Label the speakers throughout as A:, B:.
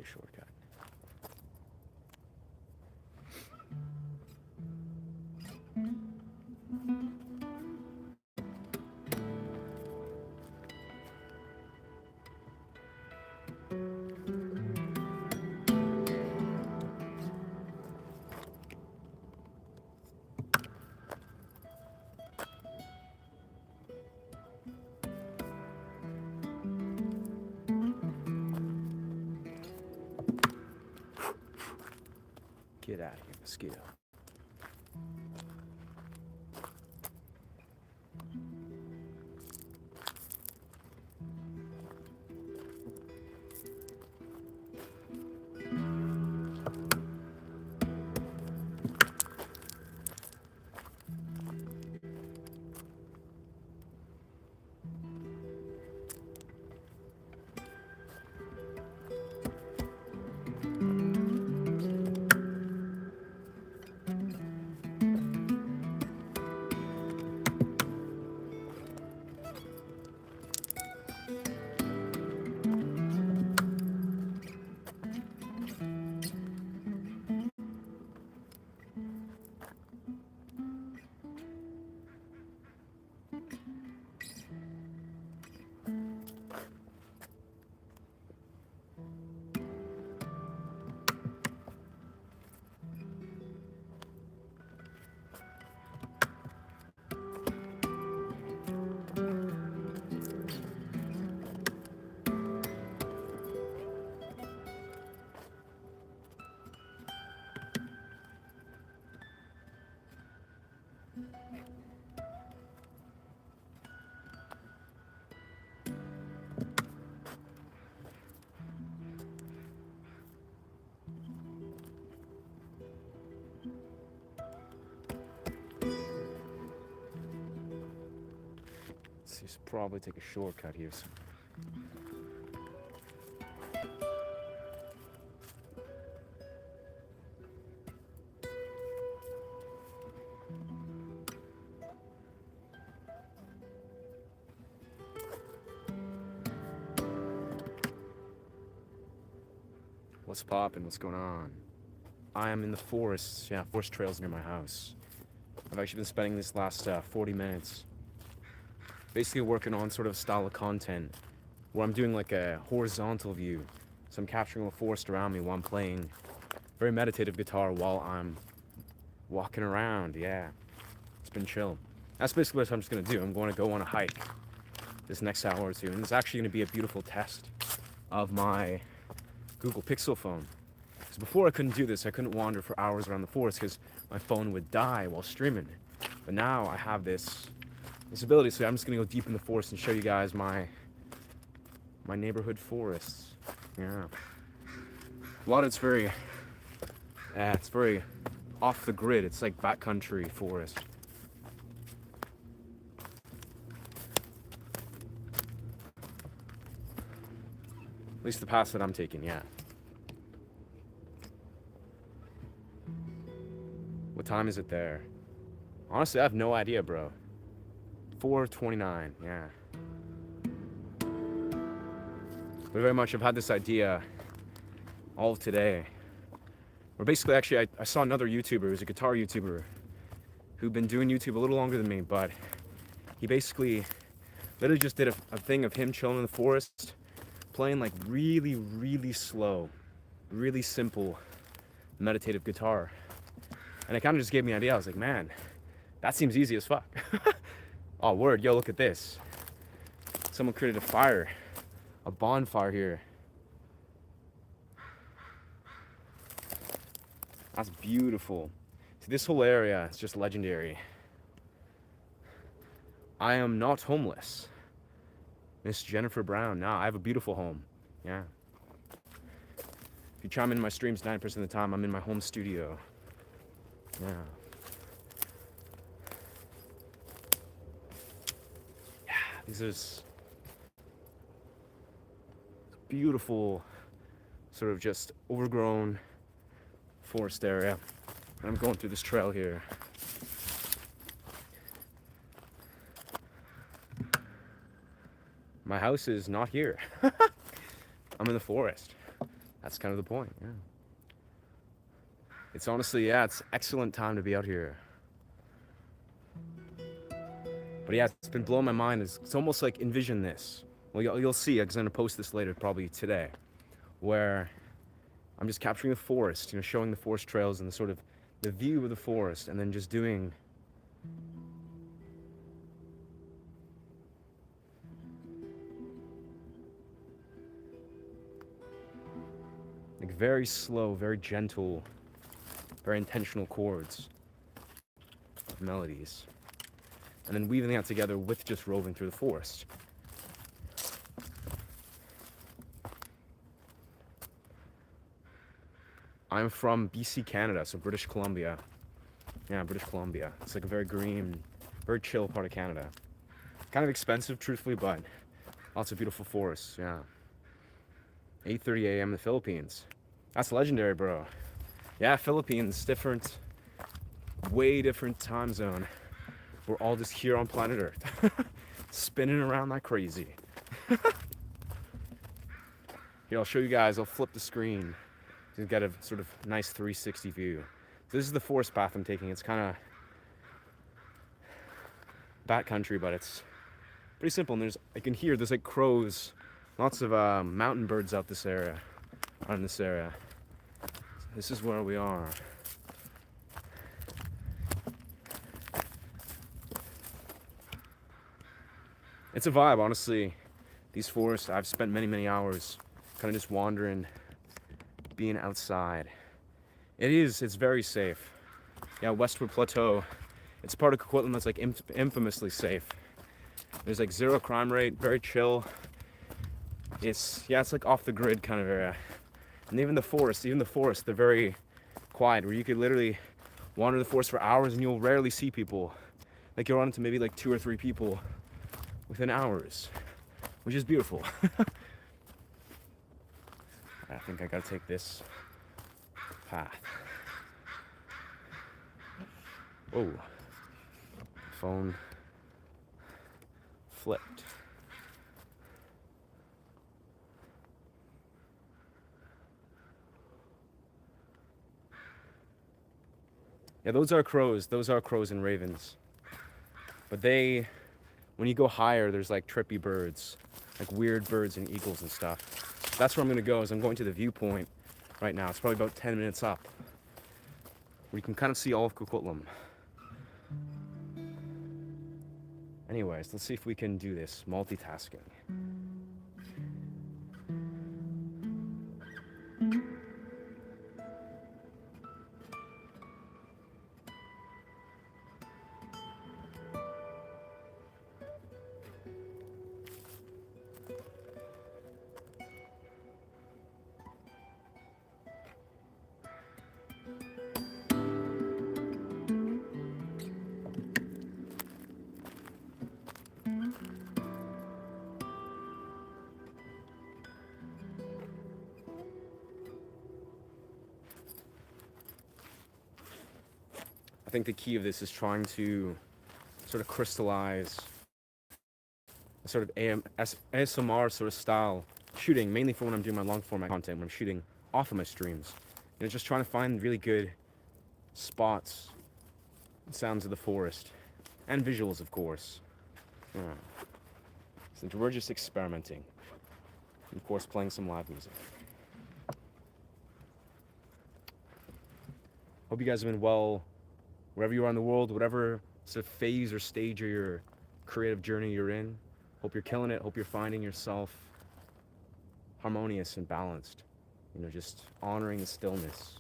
A: a shortcut. Get out of here, mosquito. So you should probably take a shortcut here. What's poppin'? What's going on? I am in the forest. Yeah, forest trails near my house. I've actually been spending this last 40 minutes basically working on sort of a style of content where I'm doing like a horizontal view. So I'm capturing the forest around me while I'm playing very meditative guitar while I'm walking around. Yeah, it's been chill. That's basically what I'm just gonna do. I'm going to go on a hike this next hour or two, and it's actually gonna be a beautiful test of my Google Pixel phone. Because before I couldn't do this, I couldn't wander for hours around the forest because my phone would die while streaming. But now I have this ability, so I'm just gonna go deep in the forest and show you guys my neighborhood forests. Yeah, a lot of it's very off the grid. It's like backcountry forest. At least the path that I'm taking, yeah. What time is it there? Honestly, I have no idea, bro. 4:29, yeah. But very much I've had this idea all of today. Where basically, actually, I saw another YouTuber, who's a guitar YouTuber, who'd been doing YouTube a little longer than me, but he basically literally just did a thing of him chilling in the forest, playing like really, really slow, really simple meditative guitar. And it kind of just gave me an idea. I was like, man, that seems easy as fuck. Oh, word, yo, look at this. Someone created a bonfire here. That's beautiful. See, this whole area is just legendary. I am not homeless. Miss Jennifer Brown. Nah, I have a beautiful home. Yeah. If you chime in my streams 9% of the time, I'm in my home studio. Yeah. Yeah, this is beautiful, sort of just overgrown forest area. And I'm going through this trail here. My house is not here. I'm in the forest. That's kind of the point, yeah. It's honestly, yeah, it's excellent time to be out here. But yeah, it's been blowing my mind. It's almost like envision this. Well, you'll see, because I'm going to post this later, probably today, where I'm just capturing the forest, you know, showing the forest trails and the sort of the view of the forest, and then just doing like very slow, very gentle, very intentional chords of melodies, and then weaving that together with just roving through the forest. I'm from BC, Canada, so British Columbia. Yeah, British Columbia. It's like a very green, very chill part of Canada. Kind of expensive, truthfully, but lots of beautiful forests, yeah. 8:30 a.m. in the Philippines. That's legendary, bro. Yeah, Philippines, different, way different time zone. We're all just here on planet Earth, spinning around like crazy. Here, I'll show you guys. I'll flip the screen to get a sort of nice 360 view. So this is the forest path I'm taking. It's kind of backcountry, but it's pretty simple. And I can hear there's like crows, lots of mountain birds out this area, on this area. So this is where we are. It's a vibe, honestly. These forests, I've spent many, many hours kind of just wandering, being outside. It's very safe. Yeah, Westwood Plateau, it's part of Coquitlam that's like infamously safe. There's like zero crime rate, very chill. It's like off the grid kind of area. And even the forest, they're very quiet, where you could literally wander the forest for hours and you'll rarely see people. Like you'll run into maybe like 2 or 3 people within hours, which is beautiful. I think I gotta take this path. Whoa. Phone flipped. Yeah, those are crows. Those are crows and ravens. But when you go higher, there's like trippy birds, like weird birds and eagles and stuff. That's where I'm gonna go, is I'm going to the Viewpoint right now. It's probably about 10 minutes up, where you can kind of see all of Coquitlam. Anyways, let's see if we can do this, multitasking. I think the key of this is trying to sort of crystallize a sort of ASMR sort of style shooting, mainly for when I'm doing my long format content, when I'm shooting off of my streams. You know, just trying to find really good spots, sounds of the forest, and visuals, of course. Yeah. So we're just experimenting. And of course, playing some live music. Hope you guys have been well, wherever you are in the world, whatever sort of phase or stage of your creative journey you're in. Hope you're killing it. Hope you're finding yourself harmonious and balanced. You know, just honoring the stillness.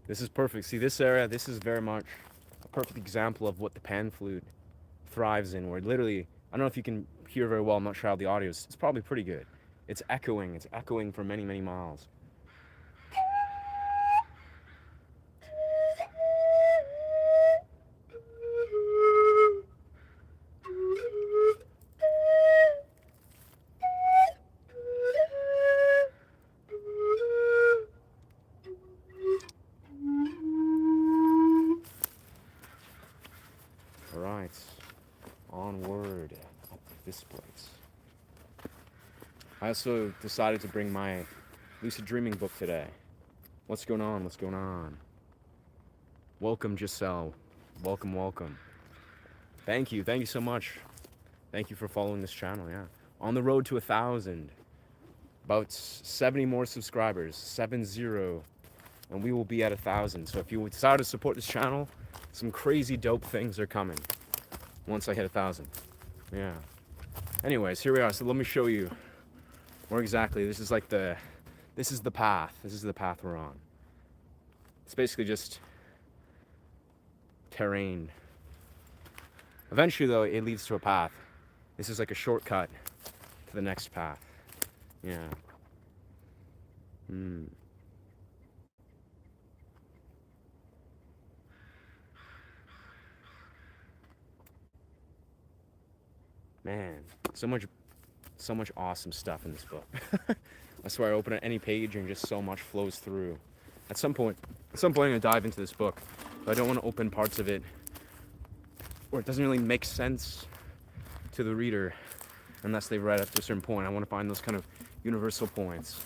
A: This is perfect. See, this area, this is very much a perfect example of what the pan flute thrives in, where literally, I don't know if you can hear very well, I'm not sure how the audio is. It's probably pretty good. It's echoing for many, many miles. this place. I also decided to bring my lucid dreaming book today. What's going on? What's going on? Welcome, Giselle. Welcome, welcome. Thank you so much. Thank you for following this channel, yeah. On the road to 1,000. About 70 more subscribers, 70, and we will be at 1,000. So if you decide to support this channel, some crazy dope things are coming once I hit 1,000. Yeah. Anyways, here we are. So let me show you where exactly. This is the path. This is the path we're on. It's basically just terrain. Eventually, though, it leads to a path. This is like a shortcut to the next path. Yeah. Man, so much awesome stuff in this book. I swear, I open at any page and just so much flows through. At some point I'm gonna dive into this book, but I don't want to open parts of it where it doesn't really make sense to the reader unless they've read up to a certain point. I want to find those kind of universal points.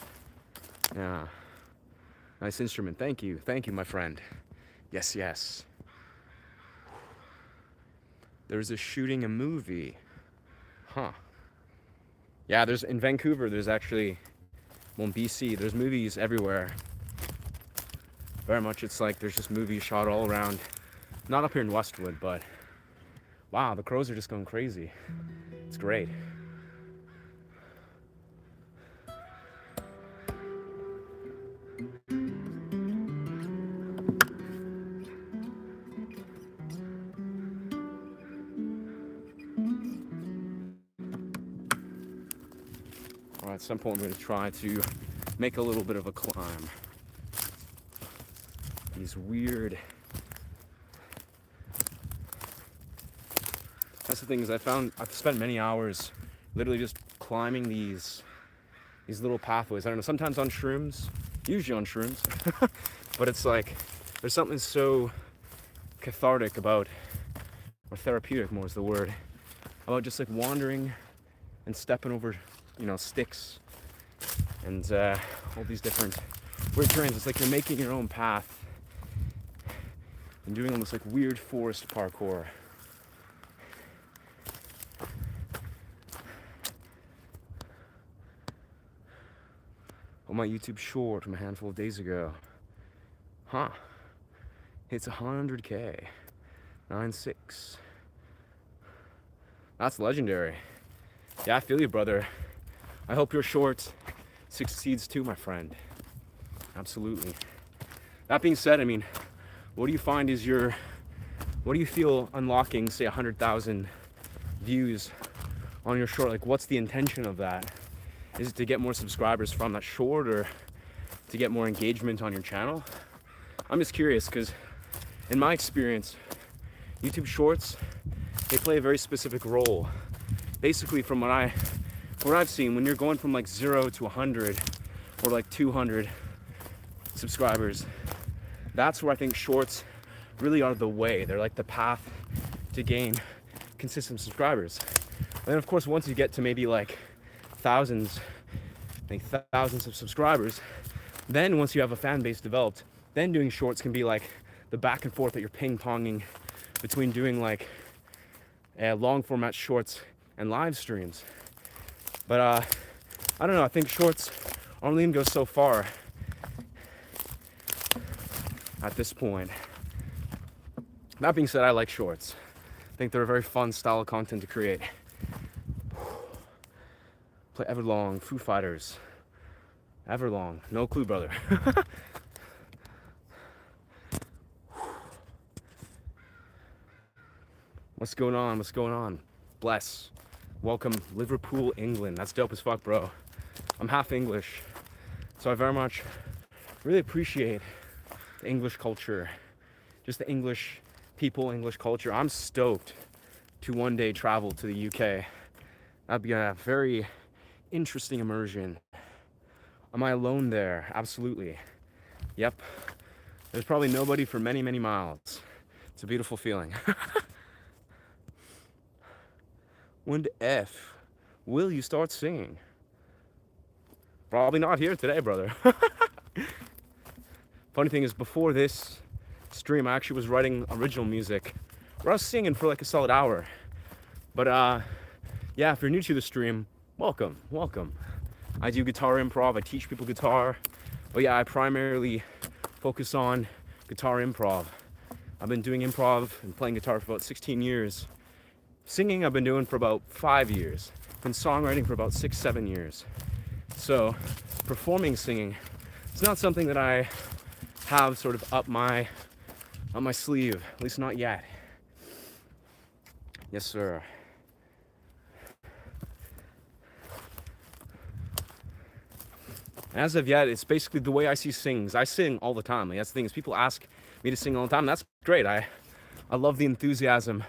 A: Yeah. Nice instrument. Thank you, my friend. Yes, yes. There's a shooting a movie. Huh. Yeah, in Vancouver, there's actually, well, in BC, there's movies everywhere. Very much, it's like there's just movies shot all around. Not up here in Westwood, but wow, the crows are just going crazy. It's great. At some point, I'm going to try to make a little bit of a climb. These weird... That's the thing, is I've spent many hours literally just climbing these little pathways. I don't know, sometimes on shrooms, usually on shrooms, but it's like, there's something so cathartic about, or therapeutic more is the word, about just like wandering and stepping over, sticks and all these different weird terrains. It's like you're making your own path and doing almost like weird forest parkour. On my YouTube short from a handful of days ago. Huh. It's 100K. 9.6. That's legendary. Yeah, I feel you, brother. I hope your short succeeds too, my friend. Absolutely. That being said, I mean, what do you find is what do you feel unlocking, say, 100,000 views on your short? Like, what's the intention of that? Is it to get more subscribers from that short, or to get more engagement on your channel? I'm just curious, because in my experience, YouTube shorts, they play a very specific role. Basically, from what I've seen, when you're going from like 0 to 100 or like 200 subscribers, that's where I think shorts really are the way. They're like the path to gain consistent subscribers. And then of course, once you get to maybe like thousands of subscribers, then once you have a fan base developed, then doing shorts can be like the back and forth that you're ping-ponging between doing like long format shorts and live streams. But I don't know, I think shorts only go so far at this point. That being said, I like shorts. I think they're a very fun style of content to create. Play Everlong, Foo Fighters. Everlong, no clue, brother. What's going on? What's going on? Bless. Welcome, Liverpool, England. That's dope as fuck, bro. I'm half English, so I very much really appreciate the English culture, just the English people, English culture. I'm stoked to one day travel to the UK. That'd be a very interesting immersion. Am I alone there? Absolutely. Yep. There's probably nobody for many, many miles. It's a beautiful feeling. When the F will you start singing? Probably not here today, brother. Funny thing is, before this stream, I actually was writing original music where I was singing for like a solid hour. But yeah, if you're new to the stream, welcome, welcome. I do guitar improv, I teach people guitar. But yeah, I primarily focus on guitar improv. I've been doing improv and playing guitar for about 16 years. Singing I've been doing for about 5 years. Been songwriting for about 6, 7 years. So performing singing, it's not something that I have sort of up my sleeve, at least not yet. Yes, sir. As of yet, it's basically the way I see sings. I sing all the time. Like, that's the thing is people ask me to sing all the time. That's great. I love the enthusiasm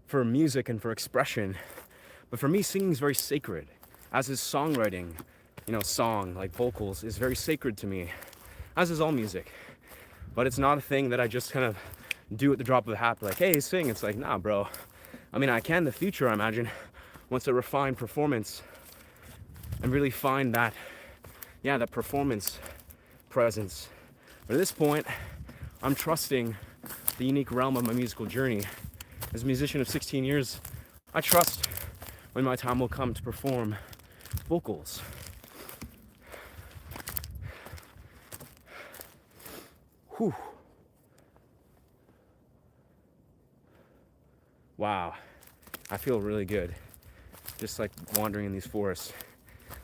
A: for music and for expression. But for me, singing is very sacred. As is songwriting, you know, song, like vocals, is very sacred to me. As is all music. But it's not a thing that I just kind of do at the drop of a hat. Like, hey, sing. It's like, nah, bro. I mean, I can in the future, I imagine, once I refine performance and really find that, yeah, that performance presence. But at this point, I'm trusting the unique realm of my musical journey. As a musician of 16 years, I trust when my time will come to perform vocals. Whew. Wow, I feel really good. Just like wandering in these forests.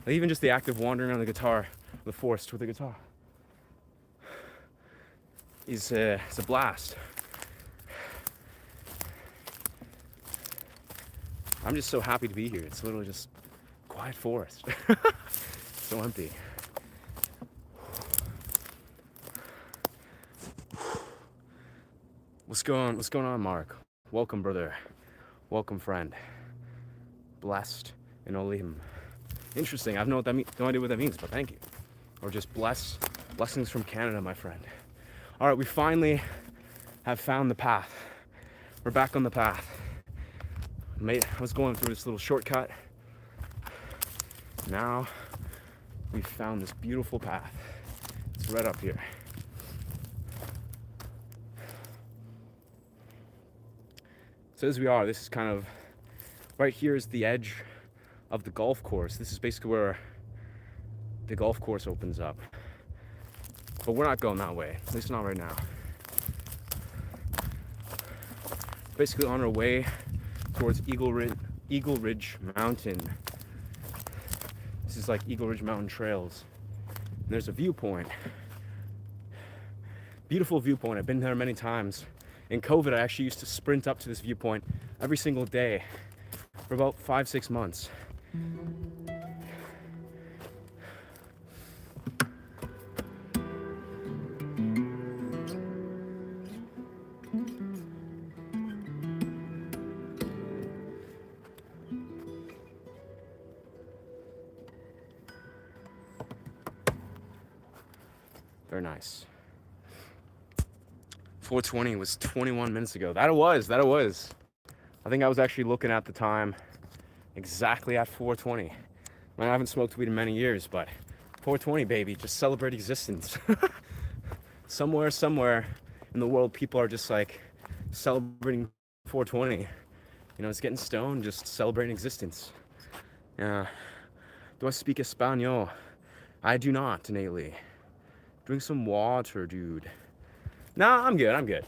A: Like even just the act of wandering on the guitar, the forest with the guitar, it's a blast. I'm just so happy to be here. It's literally just quiet forest. So empty. What's going on, Mark? Welcome, brother. Welcome, friend. Blessed in Olim. Interesting. I have no idea what that means, but thank you. Or just blessings from Canada, my friend. All right, we finally have found the path. We're back on the path. I was going through this little shortcut. Now we've found this beautiful path. It's right up here. So as we are, this is kind of, right here is the edge of the golf course. This is basically where the golf course opens up. But we're not going that way, at least not right now. Basically on our way towards Eagle Ridge Mountain. This is like Eagle Ridge Mountain Trails. And there's a viewpoint. Beautiful viewpoint. I've been there many times. In COVID, I actually used to sprint up to this viewpoint every single day for about 5-6 months. Very nice. 4:20 was 21 minutes ago. That it was. I think I was actually looking at the time exactly at 4:20. I mean, I haven't smoked weed in many years, but 4:20, baby, just celebrate existence. Somewhere in the world, people are just like celebrating 4:20. You know, it's getting stoned, just celebrating existence. Yeah. Do I speak Espanol? I do not innately. Drink some water, dude. Nah, I'm good.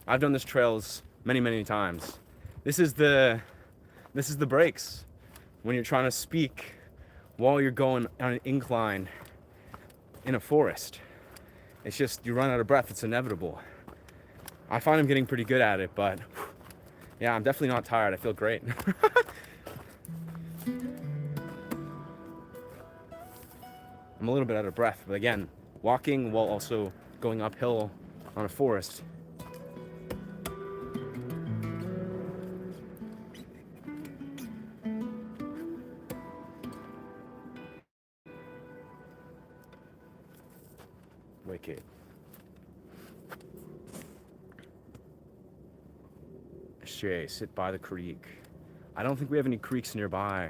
A: I've done this trails many times. This is the breaks when you're trying to speak while you're going on an incline in a forest. It's just you run out of breath. It's inevitable. I find I'm getting pretty good at it, but yeah, I'm definitely not tired. I feel great. I'm a little bit out of breath, but again, walking while also going uphill on a forest. Wicked. Shay, sit by the creek. I don't think we have any creeks nearby.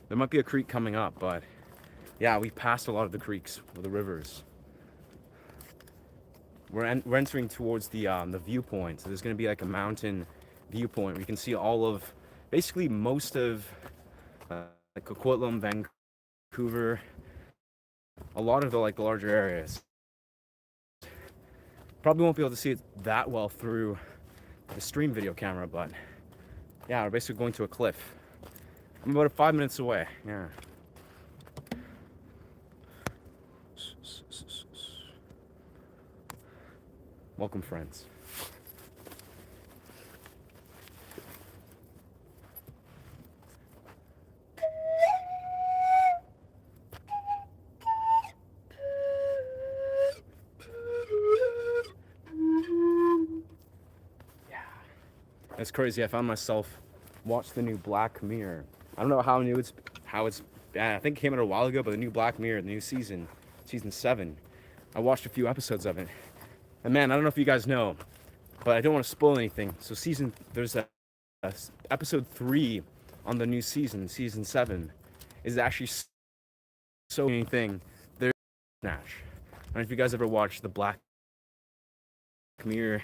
A: There might be a creek coming up, but yeah, we passed a lot of the creeks or the rivers. We're entering towards the viewpoint. So there's going to be like a mountain viewpoint where you can see all of, basically most of like Coquitlam, Vancouver, a lot of the like larger areas. Probably won't be able to see it that well through the stream video camera, but yeah, we're basically going to a cliff. I'm about 5 minutes away. Yeah. Welcome, friends. Yeah. It's crazy. I found myself watched the new Black Mirror. I don't know how new it's, I think it came out a while ago, but the new Black Mirror, the new season 7. I watched a few episodes of it. And man, I don't know if you guys know, but I don't want to spoil anything. So there's a episode 3 on the new season 7, is actually so anything. There's Snatch. I don't know if you guys ever watched the Black Mirror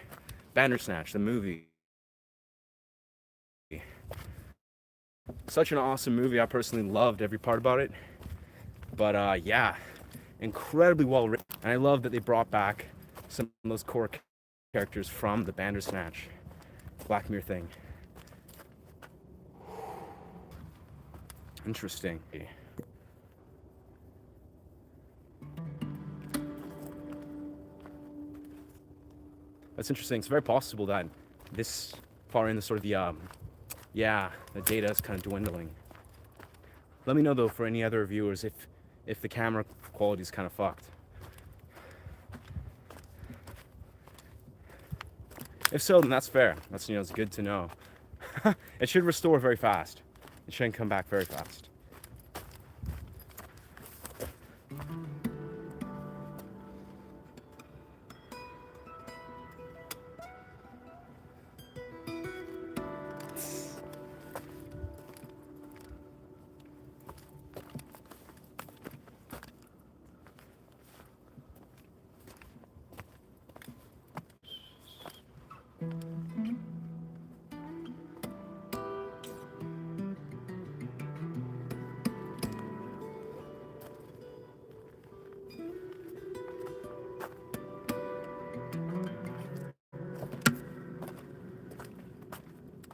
A: Bandersnatch, the movie. Such an awesome movie. I personally loved every part about it. But yeah, incredibly well written. And I love that they brought back some of those core characters from the Bandersnatch Black Mirror thing. Interesting. That's interesting. It's very possible that this far in the sort of the data is kind of dwindling. Let me know though for any other viewers if the camera quality is kind of fucked. If so, then that's fair. That's, it's good to know. It should restore very fast. It shouldn't come back very fast.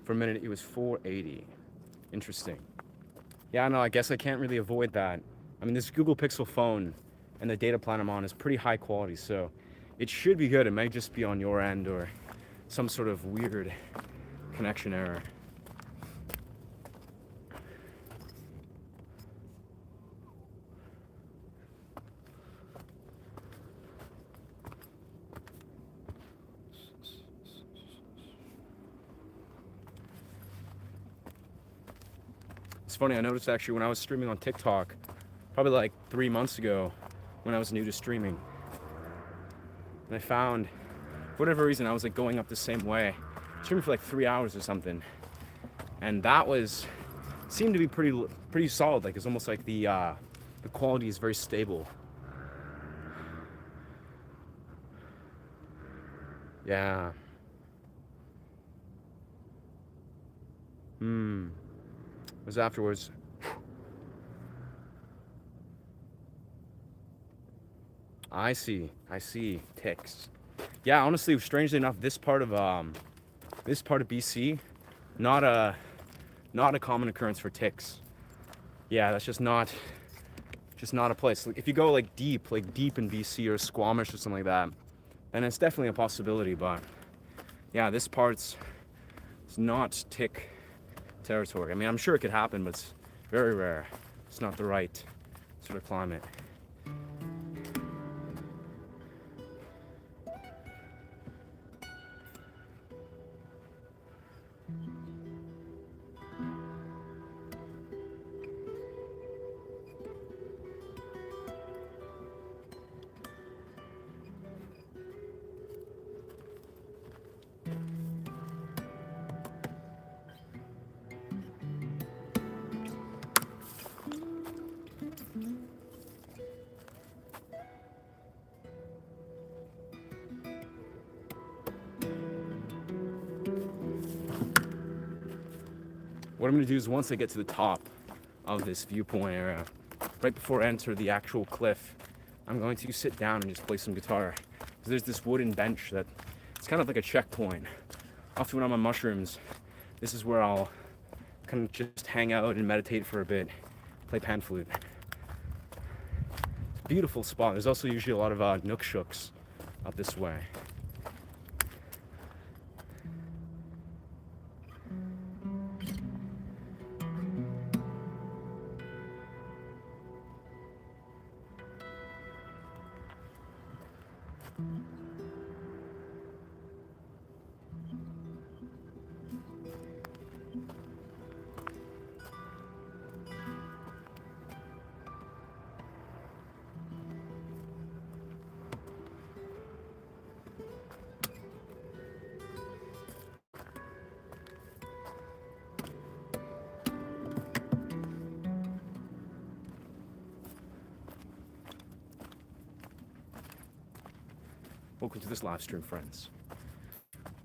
A: For a minute, it was 480. Interesting. Yeah, no, I guess I can't really avoid that. I mean, this Google Pixel phone and the data plan I'm on is pretty high quality, so it should be good. It might just be on your end or some sort of weird connection error. It's funny, I noticed actually when I was streaming on TikTok, probably like 3 months ago, when I was new to streaming, and I found, for whatever reason, I was like going up the same way, streaming for like 3 hours or something, and that seemed to be pretty solid. Like it's almost like the quality is very stable. Yeah. It was afterwards. I see. Ticks. Yeah, honestly, strangely enough, this part of BC, not a common occurrence for ticks. Yeah, that's just not a place. Like, if you go like deep in BC or Squamish or something like that, then it's definitely a possibility. But yeah, this part's not tick territory. I mean, I'm sure it could happen, but it's very rare. It's not the right sort of climate. what I'm gonna do is once I get to the top of this viewpoint area, right before I enter the actual cliff, I'm going to sit down and just play some guitar. So there's this wooden bench that it's kind of like a checkpoint. Often when I'm on mushrooms, this is where I'll kind of just hang out and meditate for a bit, play pan flute. It's a beautiful spot. There's also usually a lot of nook shooks up this way. Welcome to this live stream, friends.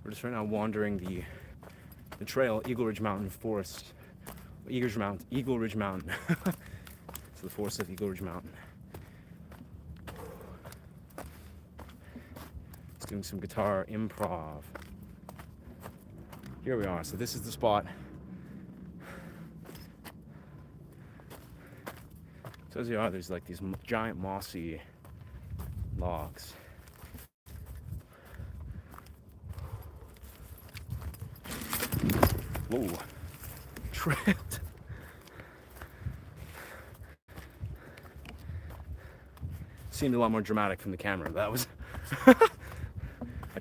A: We're just right now wandering the trail, Eagle Ridge Mountain Forest. Eagle Ridge Mountain. It's the forest of Eagle Ridge Mountain. Just doing some guitar improv. Here we are. So this is the spot. So as you are, there's like these giant mossy logs. Whoa, tripped. Seemed a lot more dramatic from the camera. That was, I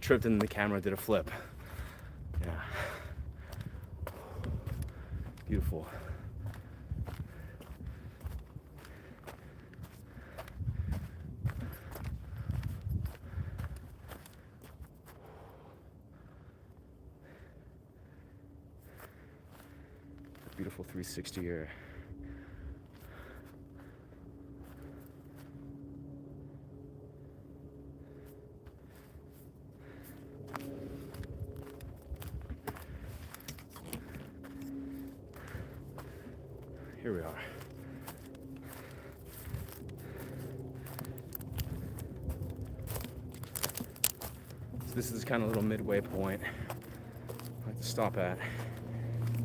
A: tripped and the camera did a flip. Yeah, beautiful. Beautiful 360 here. Here we are. So this is kind of a little midway point I like to stop at.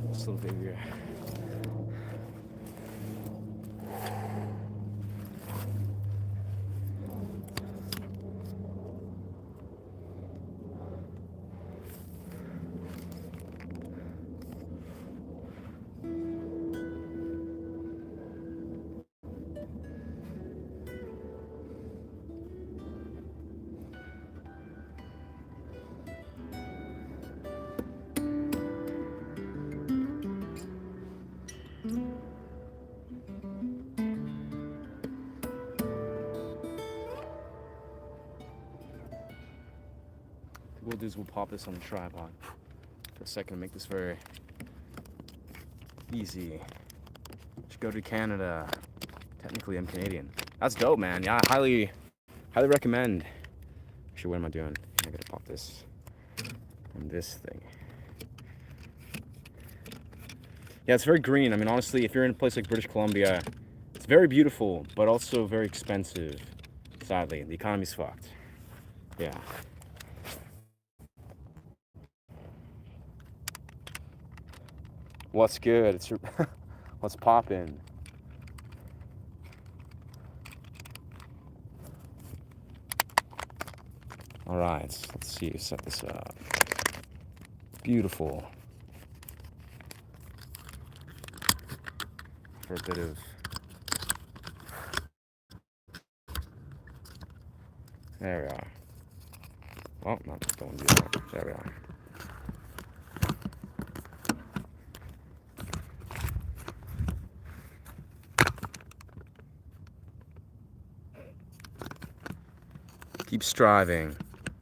A: This little baby here. What we'll do is we'll pop this on the tripod for a second to make this very easy. Should go to Canada. Technically, I'm Canadian. That's dope, man. Yeah, I highly recommend. Actually, what am I doing? I gotta pop this on this thing. Yeah, it's very green. I mean, honestly, if you're in a place like British Columbia, it's very beautiful, but also very expensive. Sadly, the economy's fucked. Yeah. What's good? It's what's poppin'? All right, let's see. Set this up. Beautiful. For a bit of there we are. Oh, no, don't do that. There we are. Keep striving.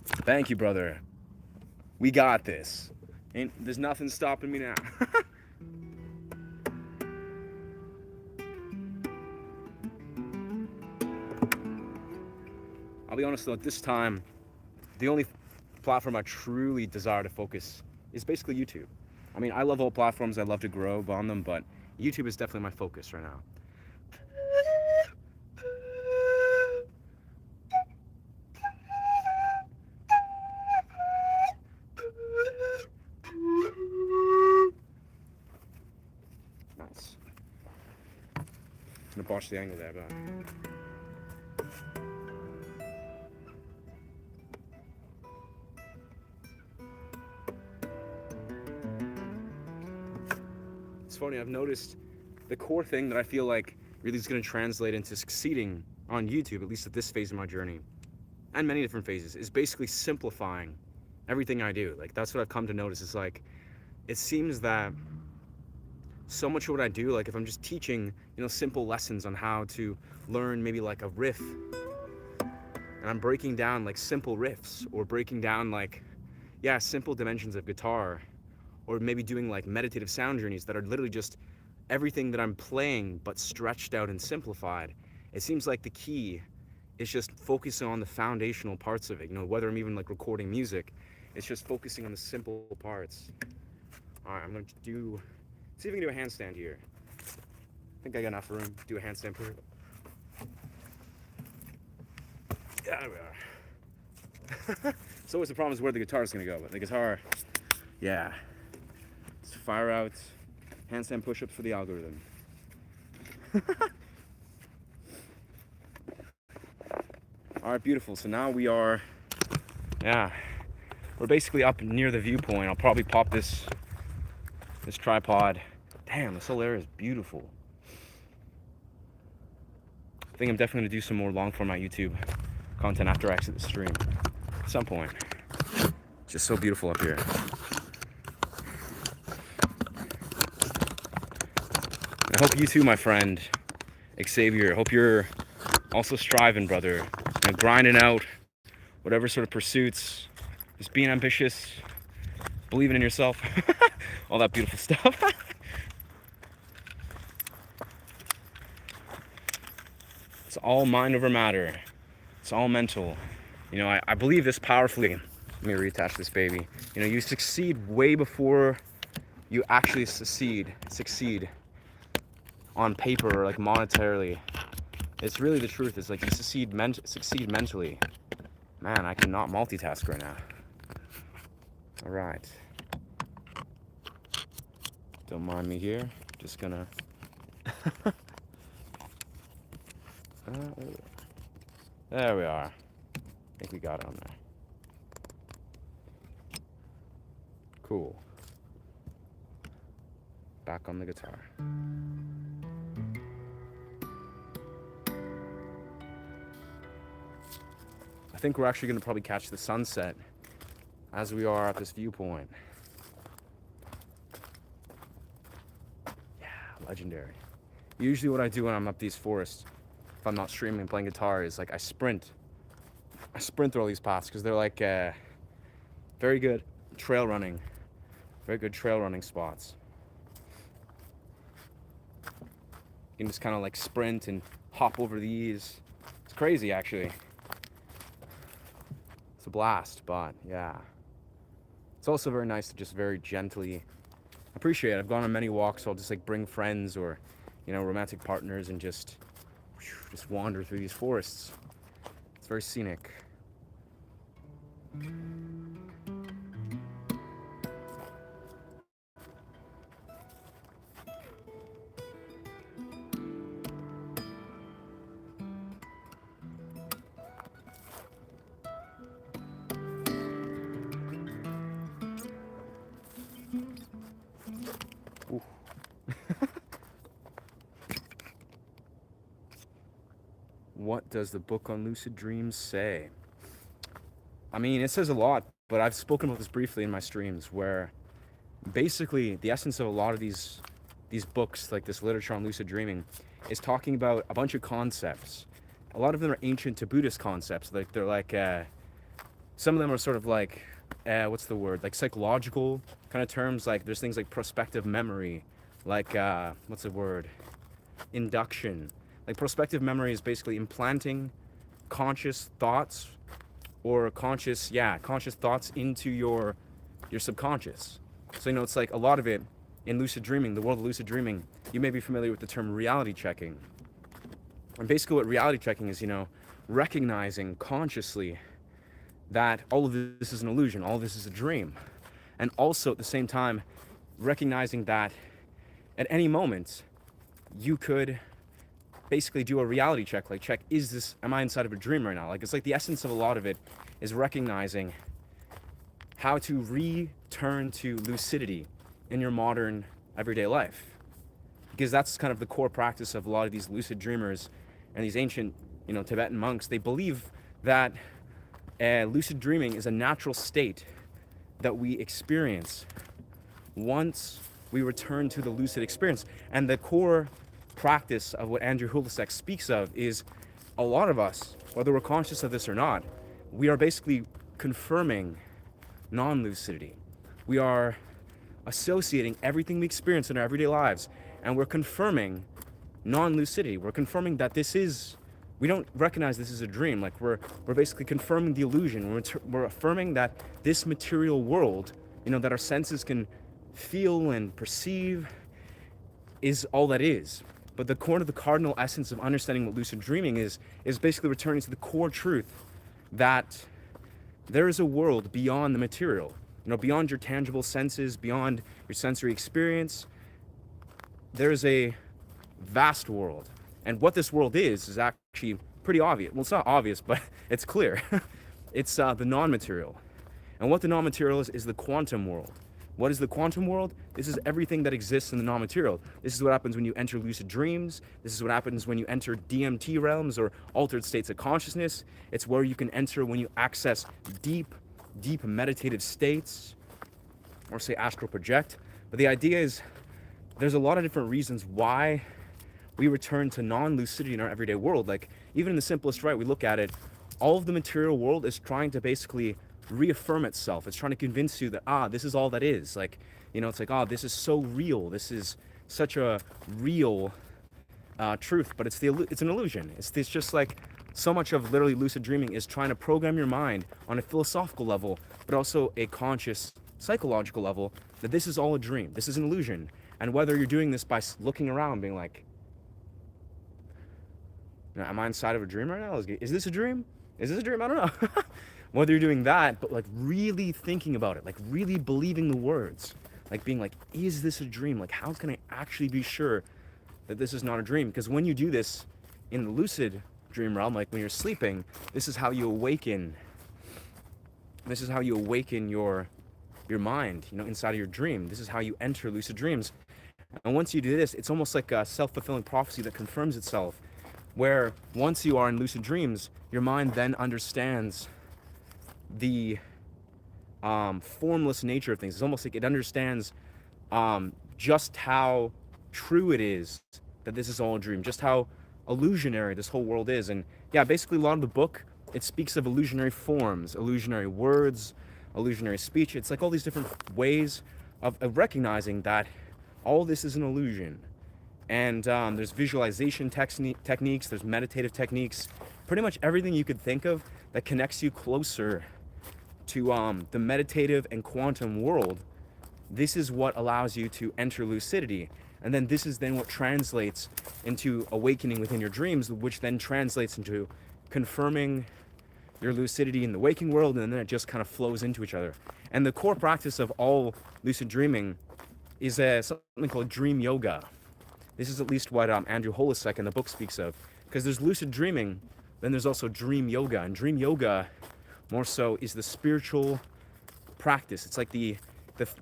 A: Thank you, brother. We got this. There's nothing stopping me now. I'll be honest though, at this time, the only platform I truly desire to focus is basically YouTube. I mean, I love all platforms. I love to grow on them, but YouTube is definitely my focus right now. Nice. I'm gonna botch the angle there, but. It's funny, I've noticed the core thing that I feel like really is going to translate into succeeding on YouTube, at least at this phase of my journey, and many different phases, is basically simplifying everything I do. Like, that's what I've come to notice. Is like, it seems that so much of what I do, like if I'm just teaching, simple lessons on how to learn maybe like a riff, and I'm breaking down like simple riffs, or breaking down like, yeah, simple dimensions of guitar, or maybe doing like meditative sound journeys that are literally just everything that I'm playing but stretched out and simplified. It seems like the key is just focusing on the foundational parts of it. Whether I'm even like recording music, it's just focusing on the simple parts. All right, I'm gonna see if we can do a handstand here. I think I got enough room to do a handstand push. Yeah, there we are. So always the problem is where the guitar is gonna go, but the guitar, yeah. Let's fire out handstand push-ups for the algorithm. All right, beautiful. So now we're basically up near the viewpoint. I'll probably pop this tripod. Damn, this whole area is beautiful. I think I'm definitely gonna do some more long format YouTube content after I exit the stream at some point. It's just so beautiful up here. I hope you too, my friend Xavier. I hope you're also striving, brother. Grinding out whatever sort of pursuits, just being ambitious, believing in yourself, all that beautiful stuff. It's all mind over matter. It's all mental. I believe this powerfully. Let me reattach this baby. You succeed way before you actually succeed on paper or like monetarily. It's really the truth. It's like you succeed mentally. Man, I cannot multitask right now. All right. Don't mind me here. Just gonna. There we are. I think we got it on there. Cool. Back on the guitar. I think we're actually gonna probably catch the sunset as we are at this viewpoint. Yeah, legendary. Usually what I do when I'm up these forests, if I'm not streaming and playing guitar, is like I sprint through all these paths because they're like very good trail running spots. You can just kind of like sprint and hop over these. It's crazy, actually. It's a blast, but yeah. It's also very nice to just very gently appreciate it. I've gone on many walks, so I'll just like bring friends or, romantic partners and just wander through these forests. It's very scenic. Ooh. What does the book on lucid dreams say? I mean, it says a lot, but I've spoken about this briefly in my streams, where basically the essence of a lot of these books, like this literature on lucid dreaming, is talking about a bunch of concepts. A lot of them are ancient to Buddhist concepts. Like they're like some of them are sort of like what's the word? Like psychological kind of terms. Like there's things like prospective memory, like what's the word? Induction. Like prospective memory is basically implanting conscious thoughts or conscious thoughts into your subconscious. So, it's like a lot of it in lucid dreaming, the world of lucid dreaming, you may be familiar with the term reality checking. And basically what reality checking is, recognizing consciously that all of this is an illusion, all of this is a dream. And also at the same time, recognizing that at any moment, you could basically do a reality check, like check, am I inside of a dream right now? Like, it's like the essence of a lot of it is recognizing how to return to lucidity in your modern everyday life. Because that's kind of the core practice of a lot of these lucid dreamers and these ancient, Tibetan monks. They believe that lucid dreaming is a natural state that we experience once we return to the lucid experience. And the core practice of what Andrew Hulisek speaks of is a lot of us, whether we're conscious of this or not, we are basically confirming non-lucidity. We are associating everything we experience in our everyday lives, and we're confirming non-lucidity. We're confirming that we don't recognize this as a dream. Like, we're basically confirming the illusion. We're affirming that this material world, that our senses can feel and perceive, is all that is. But the core of the cardinal essence of understanding what lucid dreaming is basically returning to the core truth that there is a world beyond the material, beyond your tangible senses, beyond your sensory experience. There is a vast world. And what this world is actually pretty obvious. Well, it's not obvious, but it's clear. It's the non-material. And what the non-material is the quantum world. What is the quantum world? This is everything that exists in the non-material. This is what happens when you enter lucid dreams. This is what happens when you enter DMT realms or altered states of consciousness. It's where you can enter when you access deep meditative states, or say astral project. But the idea is there's a lot of different reasons why we return to non-lucidity in our everyday world. Like, even in the simplest right, we look at it, all of the material world is trying to basically reaffirm itself. It's trying to convince you that, this is all that is. Like, it's like, this is so real. This is such a real truth, but it's an illusion. It's just like so much of literally lucid dreaming is trying to program your mind on a philosophical level, but also a conscious psychological level, that this is all a dream. This is an illusion. And whether you're doing this by looking around being like, am I inside of a dream right now? Is this a dream? Is this a dream? I don't know. Whether you're doing that, but like really thinking about it, like really believing the words, like being like, is this a dream? Like, how can I actually be sure that this is not a dream? Because when you do this in the lucid dream realm, like when you're sleeping, this is how you awaken. This is how you awaken your mind, inside of your dream. This is how you enter lucid dreams. And once you do this, it's almost like a self-fulfilling prophecy that confirms itself, where once you are in lucid dreams, your mind then understands the formless nature of things. It's almost like it understands just how true it is that this is all a dream, just how illusionary this whole world is. And yeah, basically a lot of the book, it speaks of illusionary forms, illusionary words, illusionary speech. It's like all these different ways of recognizing that all this is an illusion. And there's visualization techniques, there's meditative techniques, pretty much everything you could think of that connects you closer to the meditative and quantum world. This is what allows you to enter lucidity. And then this is then what translates into awakening within your dreams, which then translates into confirming your lucidity in the waking world, and then it just kind of flows into each other. And the core practice of all lucid dreaming is something called dream yoga. This is at least what Andrew Hulisek in the book speaks of. Because there's lucid dreaming, then there's also dream yoga. And dream yoga, more so, is the spiritual practice. It's like the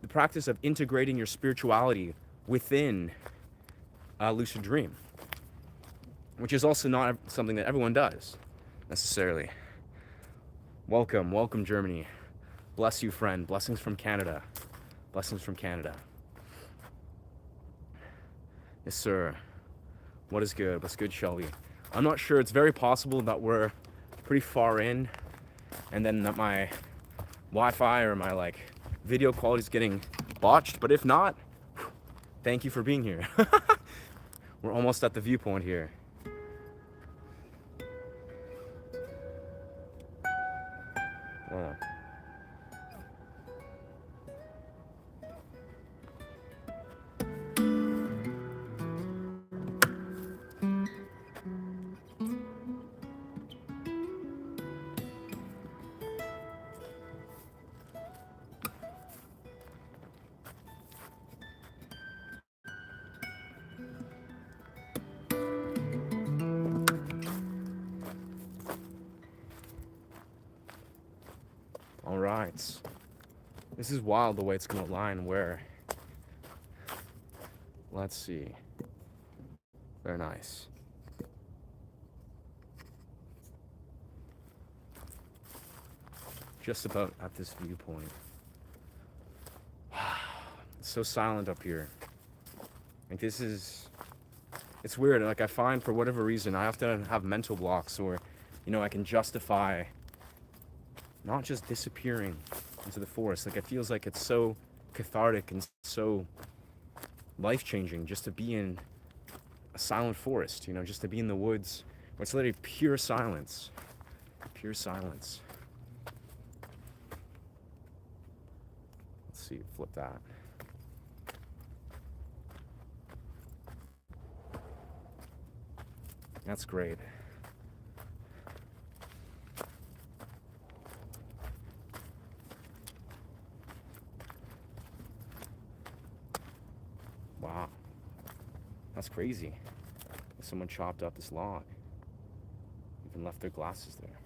A: practice of integrating your spirituality within a lucid dream, which is also not something that everyone does, necessarily. Welcome, Germany. Bless you, friend. Blessings from Canada. Blessings from Canada. Yes, sir. What is good? What's good, Shelby? I'm not sure. It's very possible that we're pretty far in, and then that my Wi-Fi or my video quality is getting botched. But if not, thank you for being here. We're almost at the Viewpoint here. Wow. Alright. This is wild the way it's gonna align where. Let's see. Very nice. Just about at this viewpoint. It's so silent up here. Like this is, it's weird. Like I find for whatever reason, I often have mental blocks or, you know, I can justify not just disappearing into the forest. Like it feels like it's so cathartic and so life-changing just to be in a silent forest, you know, just to be in the woods where it's literally pure silence. Pure silence. Let's see, flip that. That's great. Wow. That's crazy. Someone chopped up this log. Even left their glasses there.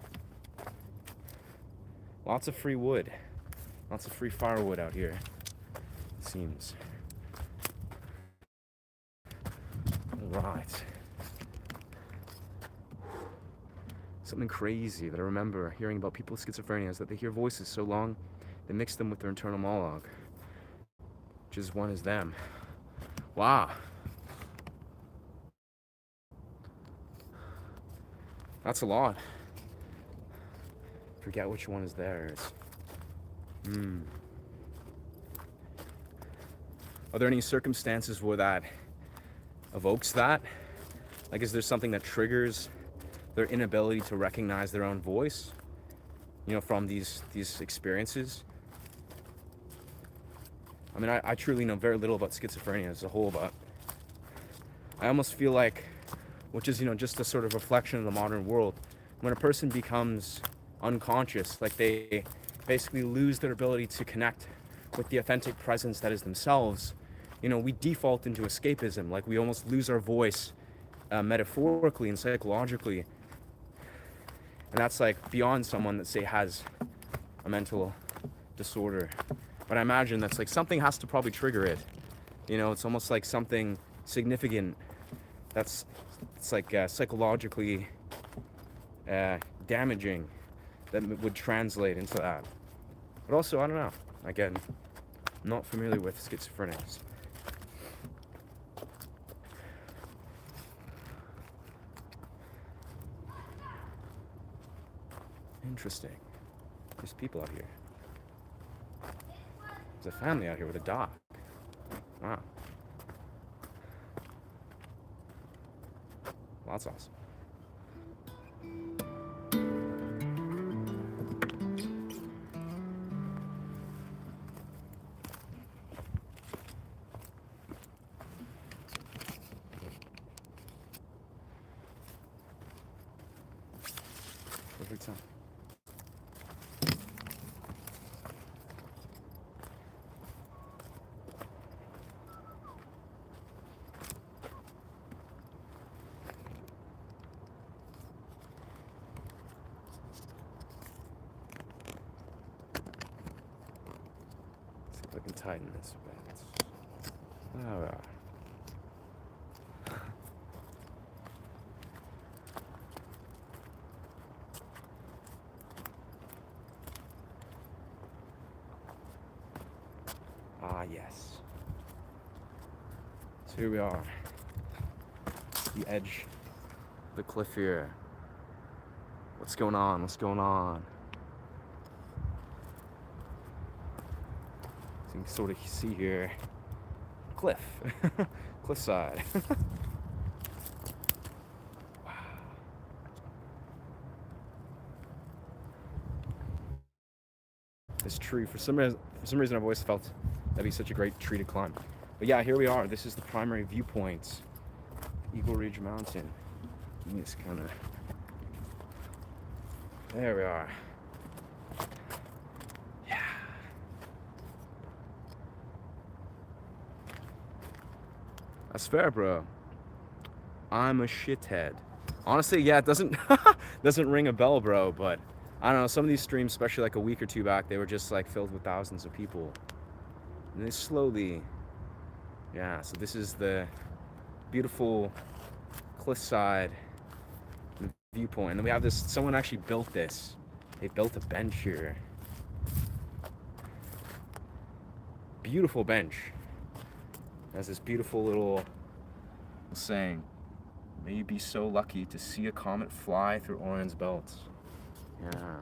A: Lots of free wood. Lots of free firewood out here, it seems. All right. Something crazy that I remember hearing about people with schizophrenia is that they hear voices so long they mix them with their internal monologue, which is one is them. Wow. That's a lot. Forget which one is theirs. Are there any circumstances where that evokes that? Like, is there something that triggers their inability to recognize their own voice, you know, from these experiences? I mean, I truly know very little about schizophrenia as a whole, but I almost feel like, which is, you know, just a sort of reflection of the modern world, when a person becomes unconscious, like they basically lose their ability to connect with the authentic presence that is themselves, you know, we default into escapism, like we almost lose our voice metaphorically and psychologically. And that's like beyond someone that, say, has a mental disorder. But I imagine that's like something has to probably trigger it. You know, it's almost like something significant it's like psychologically damaging that would translate into that. But also, I don't know. Again, I'm not familiar with schizophrenics. Interesting. There's people out here. There's a family out here with a dog. Wow. Well, that's awesome. Perfect time. See if I can tighten this a bit. All right. Ah, yes. So here we are. The edge of the cliff here. What's going on? What's going on? So you can sort of see here. Cliff. Cliffside. Wow. This tree, for some reason I've always felt that'd be such a great tree to climb. But yeah, here we are. This is the primary viewpoint. Eagle Ridge Mountain. Let me just kind of... There we are. Yeah. That's fair, bro. I'm a shithead. Honestly, yeah, it doesn't ring a bell, bro, but I don't know, some of these streams, especially like a week or two back, they were just like filled with thousands of people. And they slowly, yeah, so this is the beautiful cliffside viewpoint. And then we have this, someone actually built this. They built a bench here. Beautiful bench. It has this beautiful little saying, may you be so lucky to see a comet fly through Orion's belt. Yeah.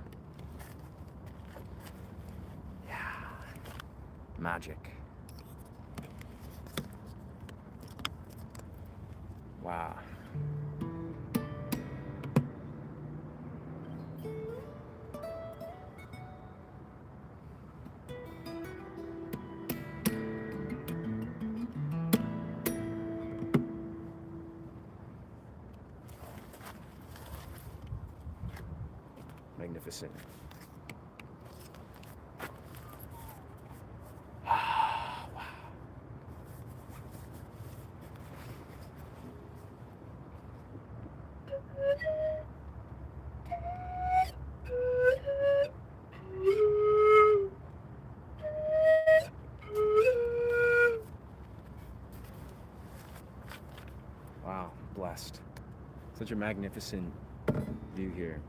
A: Yeah. Magic. Wow. Magnificent. Wow. Wow, blessed. Such a magnificent view here.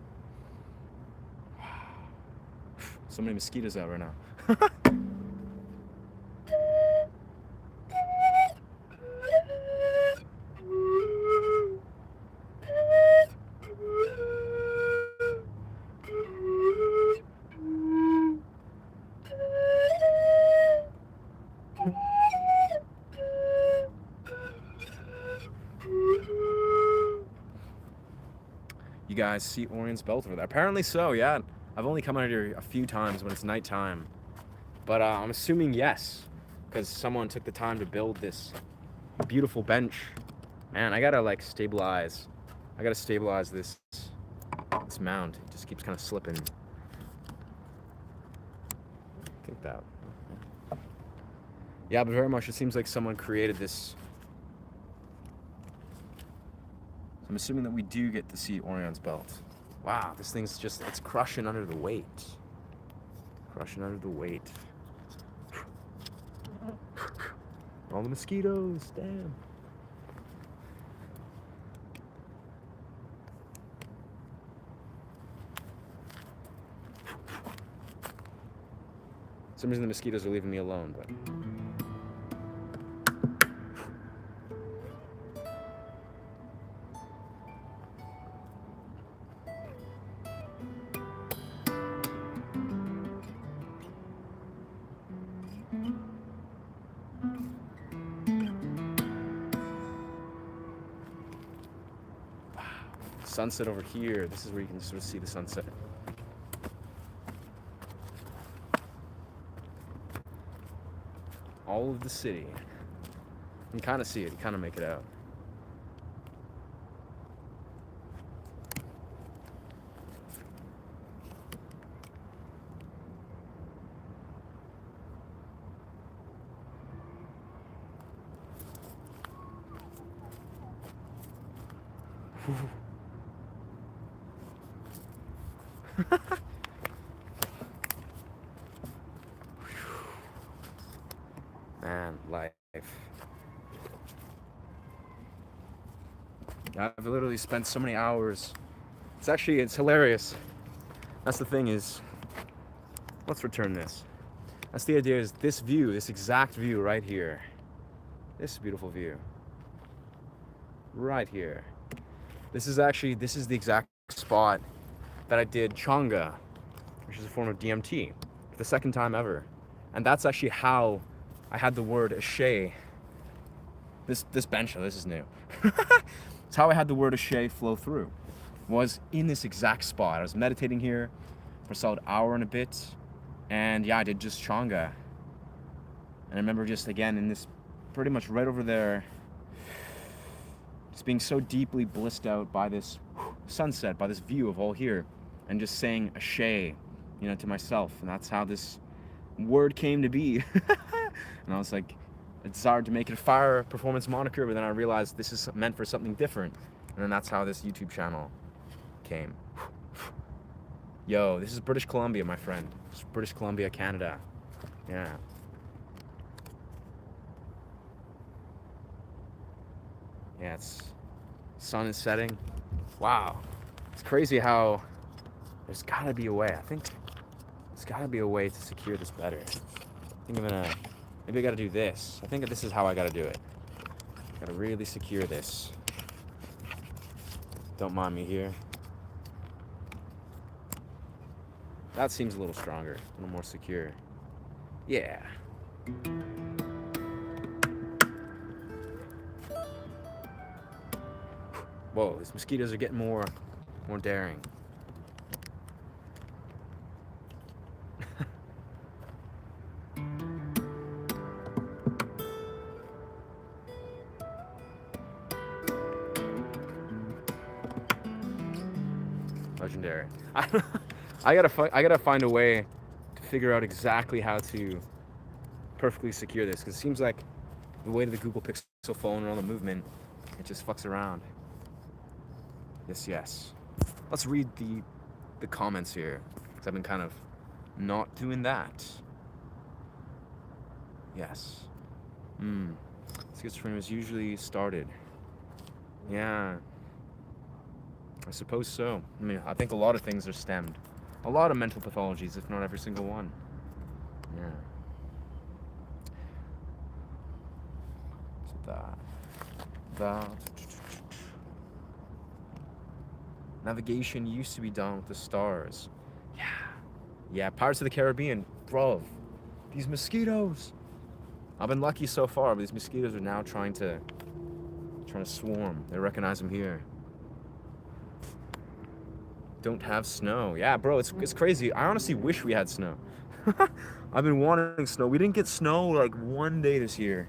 A: So many mosquitoes out right now. You guys see Orion's belt over there? Apparently so, yeah. I've only come out here a few times when it's nighttime. But I'm assuming yes, because someone took the time to build this beautiful bench. Man, I gotta like stabilize. I gotta stabilize this mount. It just keeps kind of slipping. Think that. Yeah, but very much it seems like someone created this. So I'm assuming that we do get to see Orion's belt. Wow, this thing's just, it's crushing under the weight. Crushing under the weight. All the mosquitoes, damn. For some reason the mosquitoes are leaving me alone, but. Sunset over here. This is where you can sort of see the sunset. All of the city. You can kind of see it. You kind of make it out. Man, life. I've literally spent so many hours. It's hilarious. That's the thing is, let's return this. That's the idea, is this view, this exact view right here. This beautiful view. Right here. This is the exact spot that I did changa, which is a form of DMT, for the second time ever. And that's actually how I had the word ashay. This bench, this is new. It's how I had the word ashay flow through. Was in this exact spot. I was meditating here for a solid hour and a bit. And yeah, I did just changa. And I remember just again in this, pretty much right over there, just being so deeply blissed out by this sunset, by this view of all here, and just saying ashay, to myself. And that's how this word came to be. And I was like, I desired to make it a fire performance moniker, but then I realized this is meant for something different. And then that's how this YouTube channel came. Yo, this is British Columbia, my friend. This is British Columbia, Canada. Yeah. Yeah, it's sun is setting. Wow. It's crazy how there's gotta be a way. I think there's gotta be a way to secure this better. I think I'm gonna, maybe I gotta do this. I think this is how I gotta do it. Gotta really secure this. Don't mind me here. That seems a little stronger, a little more secure. Yeah. Whoa, these mosquitoes are getting more daring. Legendary. I gotta find a way to figure out exactly how to perfectly secure this, because it seems like the way to the Google Pixel phone and all the movement, it just fucks around. Yes. Let's read the comments here, because I've been kind of not doing that. Yes. Schizophrenia is usually started. Yeah. I suppose so. I mean, I think a lot of things are stemmed. A lot of mental pathologies, if not every single one. Yeah. So that. Navigation used to be done with the stars. Yeah. Yeah, Pirates of the Caribbean. Bro, these mosquitoes. I've been lucky so far, but these mosquitoes are now trying to swarm. They recognize them here. Don't have snow. Yeah, bro, it's crazy. I honestly wish we had snow. I've been wanting snow. We didn't get snow like one day this year.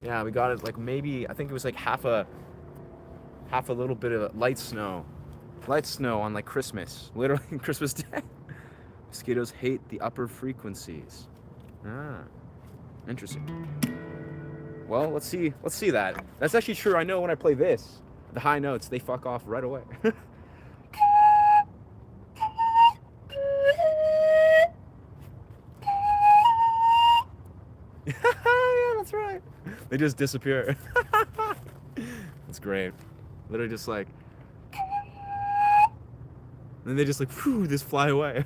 A: Yeah, we got it like maybe, I think it was like half a little bit of light snow. Light snow on like Christmas. Literally Christmas Day. Mosquitoes hate the upper frequencies. Ah, interesting. Well, let's see that. That's actually true. I know when I play this, the high notes, they fuck off right away. Yeah, that's right. They just disappear. That's great. Literally just like, and then they just like, whew, just fly away.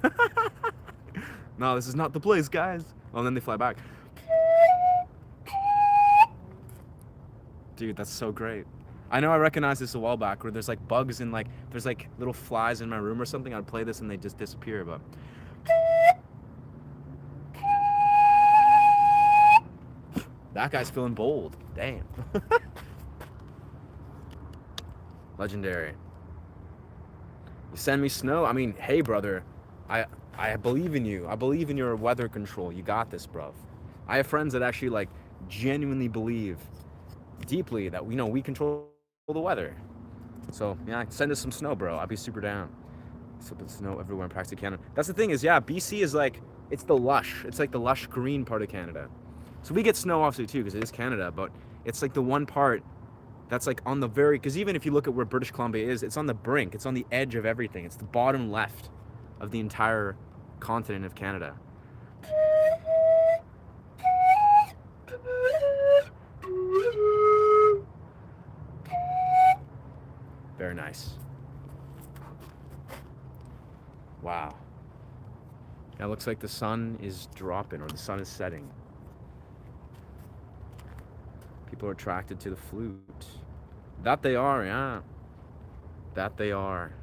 A: No, this is not the place, guys. Well, and then they fly back. Dude, that's so great. I know I recognized this a while back, where there's like bugs and like, there's like little flies in my room or something. I'd play this and they just disappear, but. That guy's feeling bold. Damn. Legendary. You send me snow? I mean, hey, brother. I believe in you. I believe in your weather control. You got this, bruv. I have friends that actually, like, genuinely believe deeply that, you know, we control the weather. So, yeah, send us some snow, bro. I'd be super down. So, snow everywhere in practically Canada. That's the thing is, yeah, BC is like, it's the lush. It's like the lush green part of Canada. So we get snow obviously too, because it is Canada, but it's like the one part that's like on the very, because even if you look at where British Columbia is, it's on the brink, it's on the edge of everything. It's the bottom left of the entire continent of Canada. Very nice. Wow. Now it looks like the sun is dropping, or the sun is setting. People are attracted to the flute. That they are, yeah. That they are.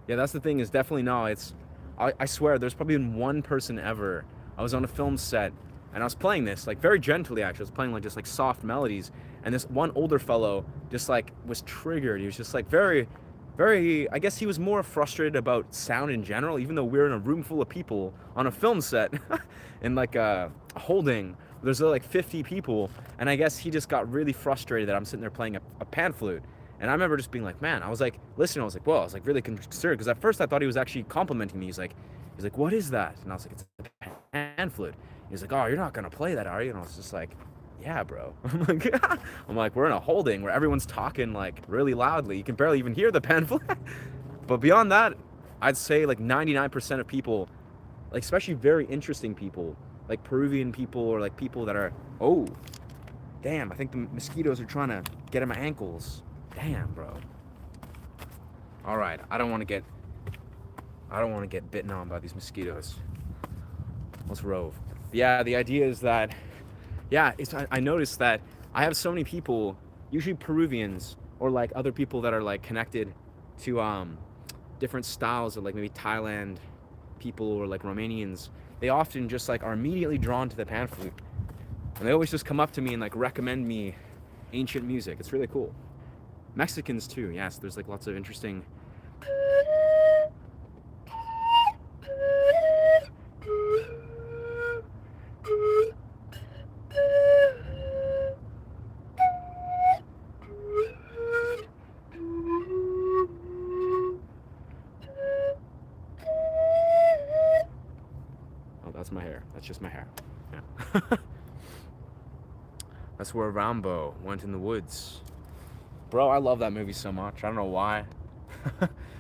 A: Yeah, that's the thing, is definitely no, it's, I swear, there's probably been one person ever. I was on a film set, and I was playing this, like, very gently, actually. I was playing, like, just, like, soft melodies, and this one older fellow just, like, was triggered. He was just, like, very, I guess he was more frustrated about sound in general, even though we're in a room full of people on a film set, in, like, a holding. There's like 50 people, and I guess he just got really frustrated that I'm sitting there playing a pan flute. And I remember just being like, man, I was like, listening, I was like, whoa, I was like really concerned, because at first I thought he was actually complimenting me. He's like, what is that? And I was like, it's a pan flute. He's like, oh, you're not gonna play that, are you? And I was just like, yeah, bro. I'm like, we're in a holding where everyone's talking like really loudly. You can barely even hear the pan flute. But beyond that, I'd say like 99% of people, like especially very interesting people, like Peruvian people or like people that are, oh, damn, I think the mosquitoes are trying to get at my ankles. Damn, bro. All right, I don't want to get bitten on by these mosquitoes. Let's rove. Yeah, the idea is that, yeah, I noticed that I have so many people, usually Peruvians or like other people that are like connected to different styles of like maybe Thailand people or like Romanians. They often just like are immediately drawn to the pan flute, and they always just come up to me and like recommend me ancient music. It's really cool. Mexicans too, yes. There's like lots of interesting. Oh, that's my hair. That's just my hair. Yeah. That's where Rambo went in the woods. Bro, I love that movie so much. I don't know why.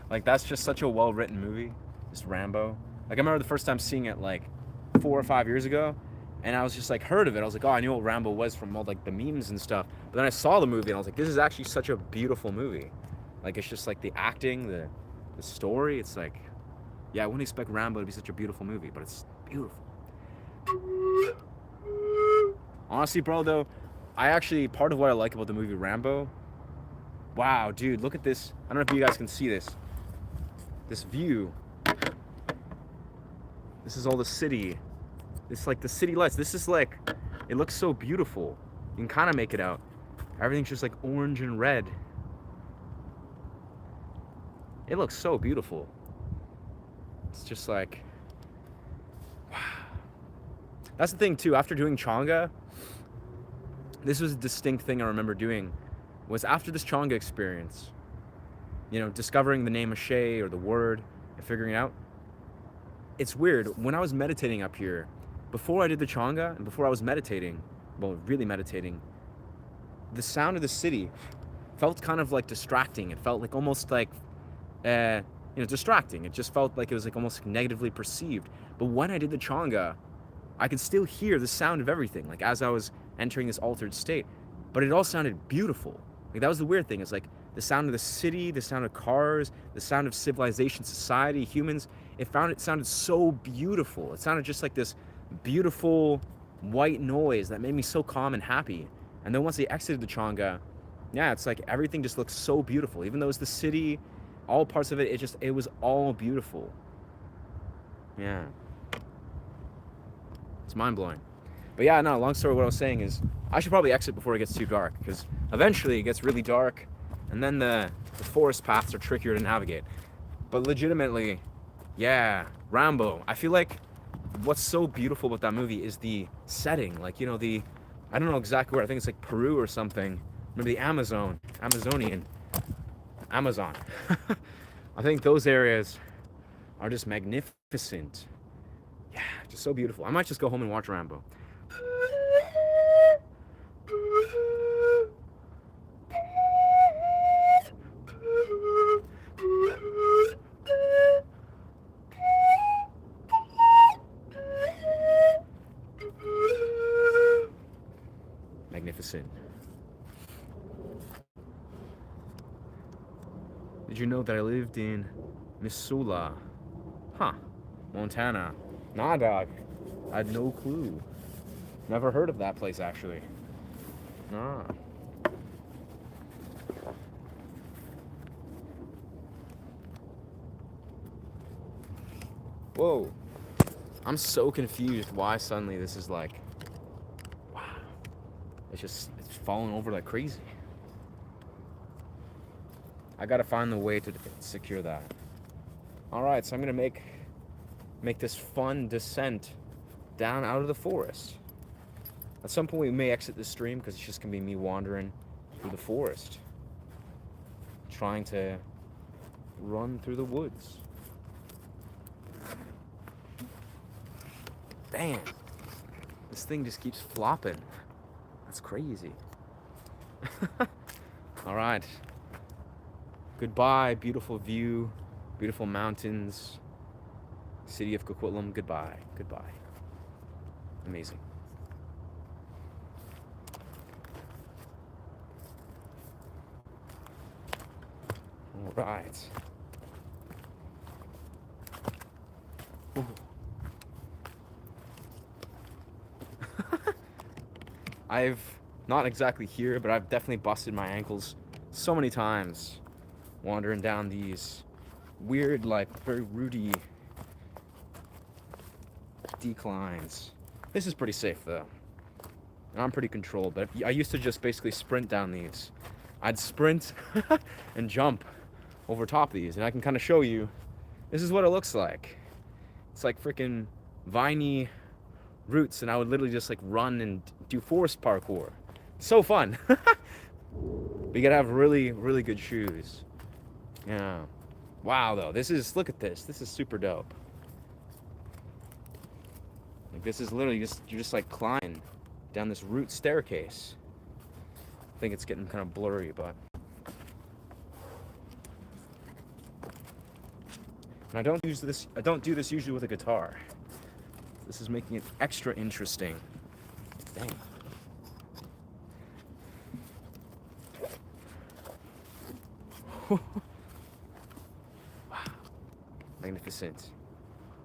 A: Like, that's just such a well-written movie. Just Rambo. Like, I remember the first time seeing it, like, 4 or 5 years ago, and I was just, like, heard of it. I was like, oh, I knew what Rambo was from all, like, the memes and stuff. But then I saw the movie, and I was like, this is actually such a beautiful movie. Like, it's just, like, the acting, the story. It's like, yeah, I wouldn't expect Rambo to be such a beautiful movie, but it's beautiful. Honestly, bro, though, part of what I like about the movie Rambo, wow, dude, look at this. I don't know if you guys can see this. This view. This is all the city. It's like the city lights. This is like, it looks so beautiful. You can kind of make it out. Everything's just like orange and red. It looks so beautiful. It's just like, wow. That's the thing too, after doing Chonga, this was a distinct thing I remember doing, was after this Chonga experience, you know, discovering the name Ashe or the word and figuring it out. It's weird, when I was meditating up here, before I did the Chonga and before I was meditating, well, really meditating, the sound of the city felt kind of like distracting. It felt like almost like, distracting. It just felt like it was like almost negatively perceived. But when I did the Chonga, I could still hear the sound of everything, like as I was entering this altered state. But it all sounded beautiful. Like that was the weird thing. It's like the sound of the city, the sound of cars, the sound of civilization, society, humans. It sounded so beautiful. It sounded just like this beautiful white noise that made me so calm and happy. And then once they exited the Chonga, yeah, it's like everything just looked so beautiful. Even though it was the city, all parts of it, it was all beautiful. Yeah. It's mind-blowing. But yeah, no, long story, what I was saying is I should probably exit before it gets too dark, because eventually it gets really dark, and then the forest paths are trickier to navigate. But legitimately, yeah, Rambo. I feel like what's so beautiful about that movie is the setting. Like, you know, I don't know exactly where, I think it's like Peru or something. Remember the Amazon. I think those areas are just magnificent. Yeah, just so beautiful. I might just go home and watch Rambo. Magnificent. Did you know that I lived in Missoula? Huh. Montana. Nah, dog. I had no clue. Never heard of that place, actually. Nah. Whoa. I'm so confused why suddenly this is like, wow. It's falling over like crazy. I gotta find the way to secure that. Alright, so I'm gonna make this fun descent down out of the forest. At some point we may exit the stream because it's just gonna be me wandering through the forest, trying to run through the woods. Damn, this thing just keeps flopping. That's crazy. All right. Goodbye, beautiful view. Beautiful mountains. City of Coquitlam. Goodbye. Goodbye. Amazing. All right. Ooh. I've not exactly here, but I've definitely busted my ankles so many times wandering down these weird, like very rooty declines. This is pretty safe though. And I'm pretty controlled, but I used to just basically sprint down these. I'd sprint and jump over top of these, and I can kind of show you this is what it looks like. It's like freaking viney roots, and I would literally just like run and do forest parkour. So fun. But you gotta have really, really good shoes. Yeah. Wow, though, look at this. This is super dope. Like, this is literally you're just like climbing down this root staircase. I think it's getting kind of blurry, but. And I don't do this usually with a guitar. This is making it extra interesting. Dang. Wow. Magnificent.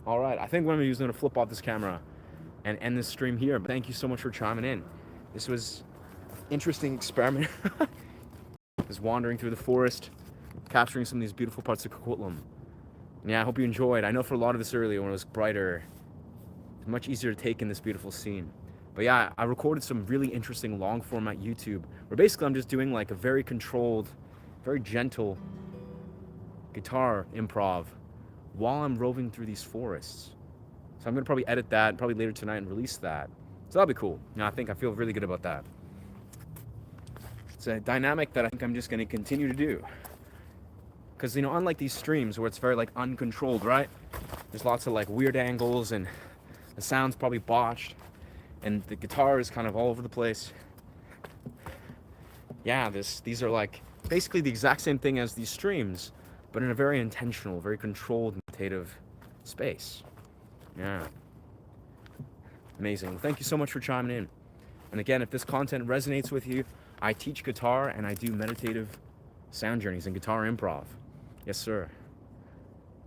A: All right, I think what I'm going to flip off this camera and end this stream here. But thank you so much for chiming in. This was an interesting experiment. Just wandering through the forest, capturing some of these beautiful parts of Coquitlam. And yeah, I hope you enjoyed. I know for a lot of this earlier when it was brighter, it's much easier to take in this beautiful scene. But yeah, I recorded some really interesting long format YouTube where basically I'm just doing like a very controlled, very gentle guitar improv while I'm roving through these forests. So I'm gonna probably edit that probably later tonight and release that. So that'll be cool. I feel really good about that. It's a dynamic that I think I'm just gonna continue to do. Because, you know, unlike these streams where it's very like uncontrolled, right? There's lots of like weird angles and the sound's probably botched and the guitar is kind of all over the place. Yeah, these are like basically the exact same thing as these streams, but in a very intentional, very controlled, meditative space. Yeah. Amazing. Well, thank you so much for chiming in. And again, if this content resonates with you, I teach guitar and I do meditative sound journeys and guitar improv. Yes, sir.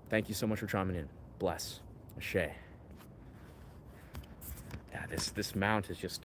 A: Thank you so much for chiming in. Bless. Ashe. Yeah, this mount is just